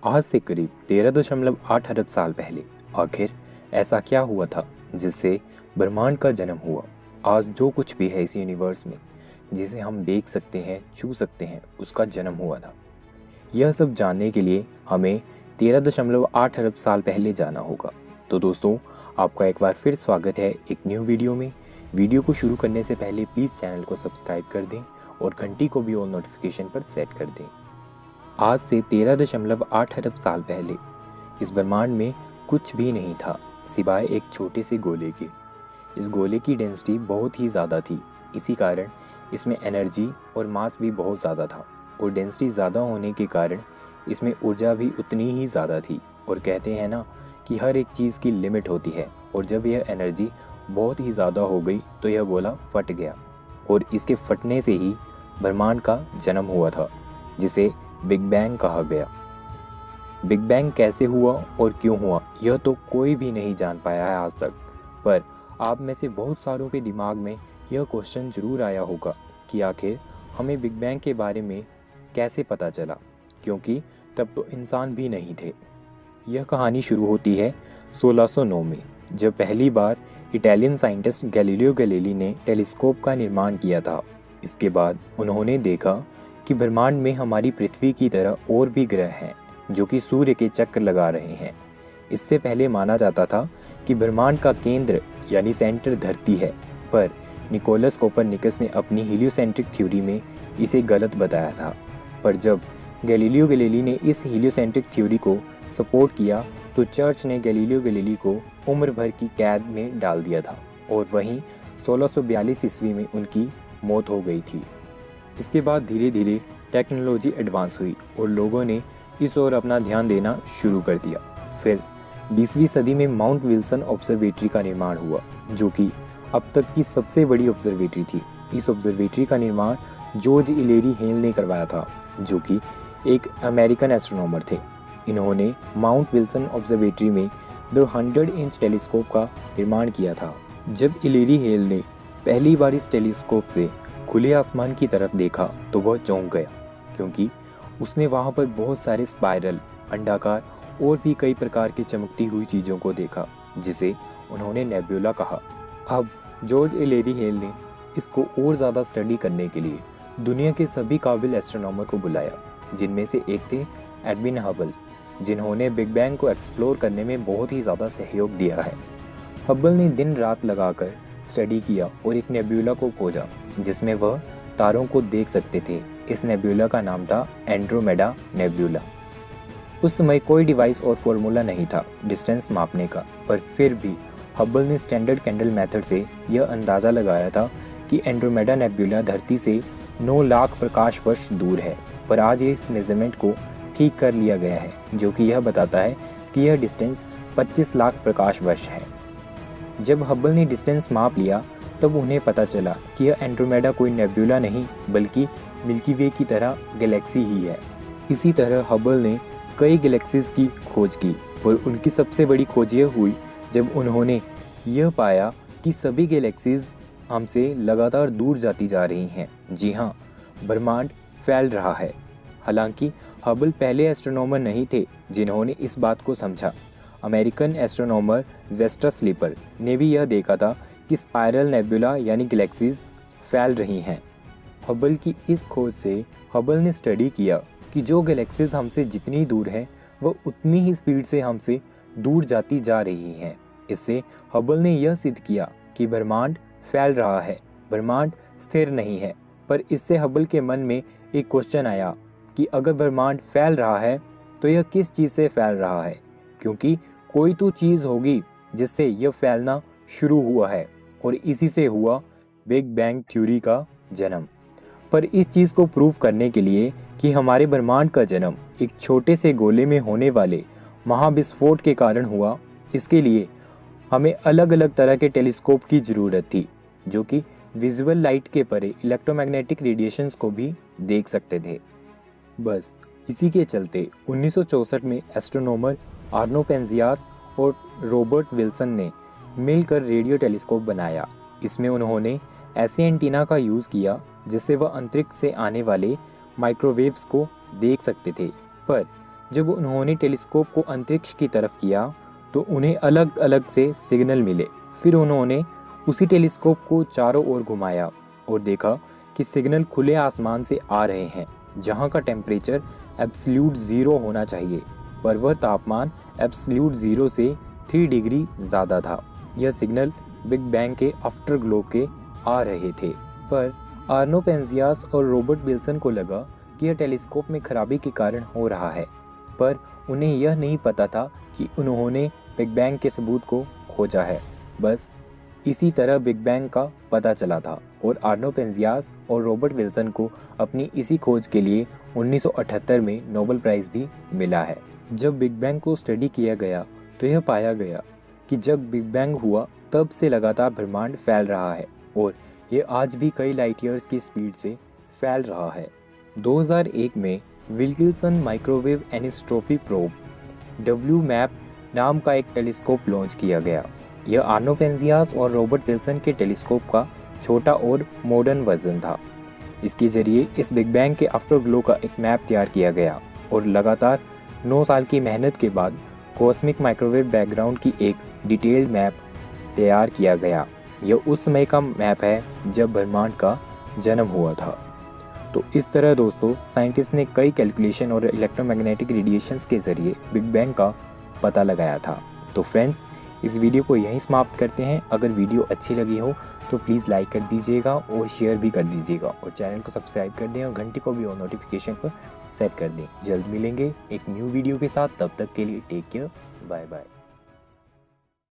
आज से करीब 13.8 अरब साल पहले आखिर ऐसा क्या हुआ था जिससे ब्रह्मांड का जन्म हुआ। आज जो कुछ भी है इस यूनिवर्स में, जिसे हम देख सकते हैं, छू सकते हैं, उसका जन्म हुआ था। यह सब जानने के लिए हमें 13.8 अरब साल पहले जाना होगा। तो दोस्तों, आपका एक बार फिर स्वागत है एक न्यू वीडियो में। वीडियो को शुरू करने से पहले प्लीज़ चैनल को सब्सक्राइब कर दें और घंटी को भी ऑल नोटिफिकेशन पर सेट कर दें। आज से 13.8 अरब साल पहले इस ब्रह्मांड में कुछ भी नहीं था सिवाय एक छोटे से गोले के। इस गोले की डेंसिटी बहुत ही ज़्यादा थी, इसी कारण इसमें एनर्जी और मास भी बहुत ज़्यादा था, और डेंसिटी ज़्यादा होने के कारण इसमें ऊर्जा भी उतनी ही ज़्यादा थी। और कहते हैं ना कि हर एक चीज़ की लिमिट होती है, और जब यह एनर्जी बहुत ही ज़्यादा हो गई तो यह गोला फट गया, और इसके फटने से ही ब्रह्मांड का जन्म हुआ था, जिसे बिग बैंग कहा गया। बिग बैंग कैसे हुआ और क्यों हुआ, यह तो कोई भी नहीं जान पाया है आज तक। पर आप में से बहुत सारों के दिमाग में यह क्वेश्चन जरूर आया होगा कि आखिर हमें बिग बैंग के बारे में कैसे पता चला, क्योंकि तब तो इंसान भी नहीं थे। यह कहानी शुरू होती है 1609 में, जब पहली बार इटालियन साइंटिस्ट गैलीलियो गैलीली ने टेलीस्कोप का निर्माण किया था। इसके बाद उन्होंने देखा कि ब्रह्मांड में हमारी पृथ्वी की तरह और भी ग्रह हैं जो कि सूर्य के चक्कर लगा रहे हैं। इससे पहले माना जाता था कि ब्रह्मांड का केंद्र यानी सेंटर धरती है, पर निकोलस कोपरनिकस ने अपनी हीलियोसेंट्रिक थ्योरी में इसे गलत बताया था। पर जब गैलीलियो गैलीली ने इस हीलियोसेंट्रिक थ्योरी को सपोर्ट किया तो चर्च ने गैलीलियो गैलीली को उम्र भर की कैद में डाल दिया था, और वहीं 1642 ईस्वी में उनकी मौत हो गई थी। इसके बाद धीरे धीरे टेक्नोलॉजी एडवांस हुई और लोगों ने इस ओर अपना ध्यान देना शुरू कर दिया। फिर 20वीं सदी में माउंट विल्सन ऑब्जर्वेटरी का निर्माण हुआ, जो कि अब तक की सबसे बड़ी ऑब्जर्वेटरी थी। इस ऑब्जर्वेटरी का निर्माण जॉर्ज इलेरी हेल ने करवाया था, जो कि एक अमेरिकन एस्ट्रोनॉमर थे। इन्होंने माउंट विल्सन ऑब्जर्वेटरी में द 100 इंच टेलीस्कोप का निर्माण किया था। जब इलेरी हेल ने पहली बार इस टेलीस्कोप से खुले आसमान की तरफ देखा तो वह चौंक गया, क्योंकि उसने वहां पर बहुत सारे स्पाइरल, अंडाकार और भी कई प्रकार की चमकती हुई चीज़ों को देखा, जिसे उन्होंने नेब्यूला कहा। अब जॉर्ज इलेरी हेल ने इसको और ज़्यादा स्टडी करने के लिए दुनिया के सभी काबिल एस्ट्रोनॉमर को बुलाया, जिनमें से एक थे एडविन हबल, जिन्होंने बिग बैंग को एक्सप्लोर करने में बहुत ही ज़्यादा सहयोग दिया है। हबल ने दिन रात लगाकर स्टडी किया और एक नेब्यूला को खोजा जिसमें वह तारों को देख सकते थे। इस नेब्यूला का नाम था एंड्रोमेडा नेब्यूला। उस समय कोई डिवाइस और फॉर्मूला नहीं था डिस्टेंस मापने का, पर फिर भी हबल ने स्टैंडर्ड कैंडल मेथड से यह अंदाज़ा लगाया था कि एंड्रोमेडा नेब्यूला धरती से 9 लाख प्रकाश वर्ष दूर है। पर आज इस मेजरमेंट को ठीक कर लिया गया है, जो कि यह बताता है कि यह डिस्टेंस 25 लाख प्रकाश वर्ष है। जब हबल ने डिस्टेंस माप लिया तब उन्हें पता चला कि यह एंड्रोमेडा कोई नेब्यूला नहीं बल्कि मिल्की वे की तरह गैलेक्सी ही है। इसी तरह हबल ने कई गैलेक्सीज की खोज की, और उनकी सबसे बड़ी खोज यह हुई जब उन्होंने यह पाया कि सभी गैलेक्सीज हमसे लगातार दूर जाती जा रही हैं। जी हाँ, ब्रह्मांड फैल रहा है। हालांकि हबल पहले एस्ट्रोनॉमर नहीं थे जिन्होंने इस बात को समझा। अमेरिकन एस्ट्रोनॉमर वेस्टर स्लीपर ने भी यह देखा था कि स्पाइरल नेब्यूला यानी गैलेक्सीज फैल रही हैं। हबल की इस खोज से हबल ने स्टडी किया कि जो गैलेक्सीज हमसे जितनी दूर हैं वह उतनी ही स्पीड से हमसे दूर जाती जा रही हैं। इससे हबल ने यह सिद्ध किया कि ब्रह्मांड फैल रहा है, ब्रह्मांड स्थिर नहीं है। पर इससे हबल के मन में एक क्वेश्चन आया कि अगर ब्रह्मांड फैल रहा है तो यह किस चीज़ से फैल रहा है, क्योंकि कोई तो चीज़ होगी जिससे यह फैलना शुरू हुआ है, और इसी से हुआ बिग बैंग थ्योरी का जन्म। पर इस चीज़ को प्रूव करने के लिए कि हमारे ब्रह्मांड का जन्म एक छोटे से गोले में होने वाले महाविस्फोट के कारण हुआ, इसके लिए हमें अलग अलग तरह के टेलीस्कोप की ज़रूरत थी, जो कि विजुअल लाइट के परे इलेक्ट्रोमैग्नेटिक रेडिएशंस को भी देख सकते थे। बस इसी के चलते 1964 में एस्ट्रोनॉमर आर्नो पेंजियास और रॉबर्ट विल्सन ने मिलकर रेडियो टेलीस्कोप बनाया। इसमें उन्होंने ऐसे एंटीना का यूज़ किया जिससे वह अंतरिक्ष से आने वाले माइक्रोवेव्स को देख सकते थे। पर जब उन्होंने टेलीस्कोप को अंतरिक्ष की तरफ किया तो उन्हें अलग अलग से सिग्नल मिले। फिर उन्होंने उसी टेलीस्कोप को चारों ओर घुमाया और देखा कि सिग्नल खुले आसमान से आ रहे हैं, जहां का टेम्परेचर एब्सोल्यूट ज़ीरो होना चाहिए, पर वह तापमान एब्सोल्यूट ज़ीरो से 3 डिग्री ज़्यादा था। यह सिग्नल बिग बैंग के आफ्टर ग्लो के आ रहे थे। पर आर्नो पेंजियास और रॉबर्ट विल्सन को लगा कि यह टेलीस्कोप में खराबी के कारण हो रहा है, पर उन्हें यह नहीं पता था कि उन्होंने बिग बैंग के सबूत को खोजा है। बस इसी तरह बिग बैंग का पता चला था और आर्नो पेंजियास और रॉबर्ट विल्सन को अपनी इसी खोज के लिए 1978 में नोबेल प्राइज़ भी मिला है। जब बिग बैंग को स्टडी किया गया तो यह पाया गया कि जब बिग बैंग हुआ तब से लगातार ब्रह्मांड फैल रहा है और ये आज भी कई लाइट ईयर्स की स्पीड से फैल रहा है। 2001 में Wilkinson microwave anisotropy probe WMAP नाम का एक टेलीस्कोप लॉन्च किया गया। यह आर्नो पेंजियास और रॉबर्ट विल्सन के टेलीस्कोप का छोटा और मॉडर्न वर्जन था। इसके जरिए इस बिग बैंग के आफ्टर ग्लो का एक मैप तैयार किया गया और लगातार 9 साल की मेहनत के बाद कॉस्मिक माइक्रोवेव बैकग्राउंड की एक डिटेल्ड मैप तैयार किया गया। यह उस समय का मैप है जब ब्रह्मांड का जन्म हुआ था। तो इस तरह दोस्तों साइंटिस्ट ने कई कैलकुलेशन और इलेक्ट्रोमैग्नेटिक रेडिएशंस के जरिए बिग बैंग का पता लगाया था। तो फ्रेंड्स, इस वीडियो को यहीं समाप्त करते हैं। अगर वीडियो अच्छी लगी हो तो प्लीज़ लाइक कर दीजिएगा और शेयर भी कर दीजिएगा और चैनल को सब्सक्राइब कर दें और घंटी को भी और नोटिफिकेशन पर सेट कर दें। जल्द मिलेंगे एक न्यू वीडियो के साथ, तब तक के लिए टेक केयर, बाय बाय।